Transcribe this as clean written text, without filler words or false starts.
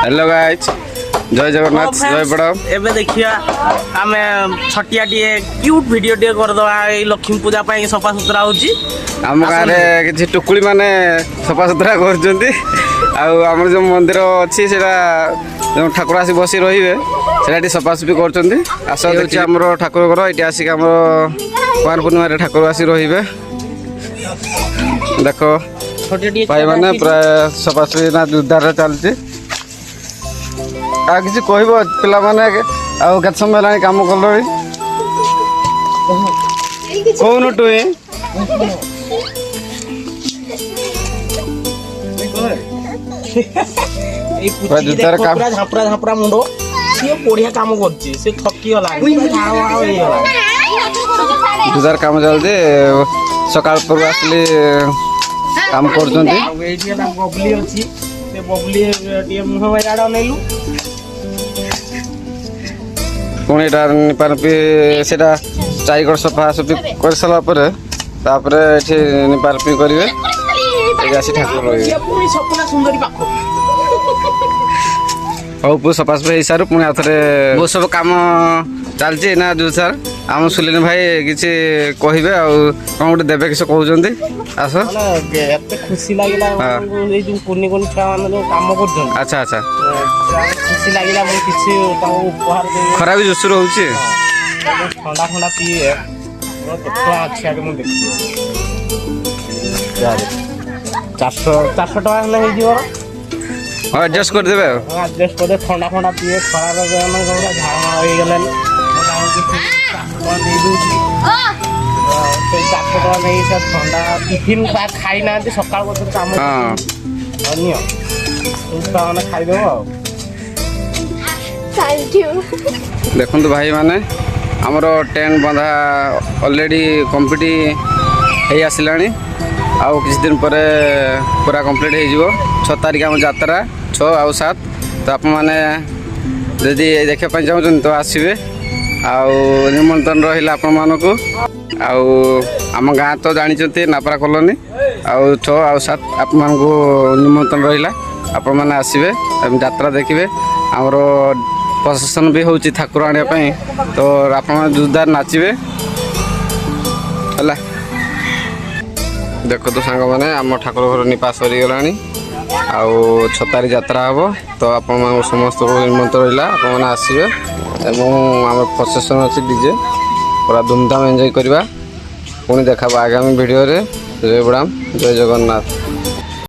Hello guys जय जगन्नाथ जय बड़ा एबे देखिया आमे छटिया टिए क्यूट वीडियो टिए कर दवा ए लक्ष्मी पूजा पई सफा सुतरा होची आम गाँव में किसी टुकुड़ी माने सफा सुतरा कर आम जो मंदिर अच्छी से जो ठाकुर आसी बसी रे सफासफी कर ठाकुर घर ये आसिक आम कुमार पूर्णिमा ठाकुर आसी रे देख भाई मैंने प्राय सफासफी ना जोरदार चलती आ किसी कह पिला माने आते समय है कम कल कौन टुई झापरा मुंड सी बढ़िया काम कर थकी दुधार काम चलते सकाल पर आसली काम कर बबली अच्छी बबली मुह इाड़ अनेलु पुणी से चारिकड़ सफा सफी कर सारापर निपारपी करेंगे ठाकुर हौ सफासफी हो सारू पुणी आउे बहुत सब कम चलती ना जो सर आम सुलिनी भाई किसी कहे कौन गोटे देवे किस कहते आस खुशी लगे कुनी कुनी छुआ मैंने कम कर अच्छा अच्छा खुशी लगे मुझे उपहार खरा भी जोश रोचे ठंडा ठंडा पीए अच्छी आगे मुझे देखिए 400 टका हाँ एडजस्ट करदे एडजस्ट कर ठंडा ठंडा पीए खराब झाड़ हो गले 400 टका नहीं ठंडा टिफिन खाई ना सका कम मैंने खाईदेव देखो भाई माने आमर टेंट बंधा ऑलरेडी कंप्लीट हो आसला आउ किसी दिन पर पूरा कंप्लीट हो 6 तारीख आम यात्रा 6 और 7 तो आप मैंने यदि देखा चाहते तो आसवे आउ निमंत्रण रहा आपण मानक आम गाँ तो जानते नापरा कॉलोनी आउ 6 और 7 आप निमंत्रण रहा आपण मैंने आसवे यात्रा देखिए आमर प्रशासन भी होची ठाकुर आने तो आप जोरदार नाचे है देखो तो सांग मैंने आम ठाकुर घर निपा सरीगला आउ 6 तारीख यात्रा हम तो आप समस्त निमंत्रण रहा आप आसवे आम प्रशासन अच्छे डीजे पूरा धूमधाम एंजॉय करवा पुणी देखा आगामी वीडियो रे जय बड़ाम जय जगन्नाथ।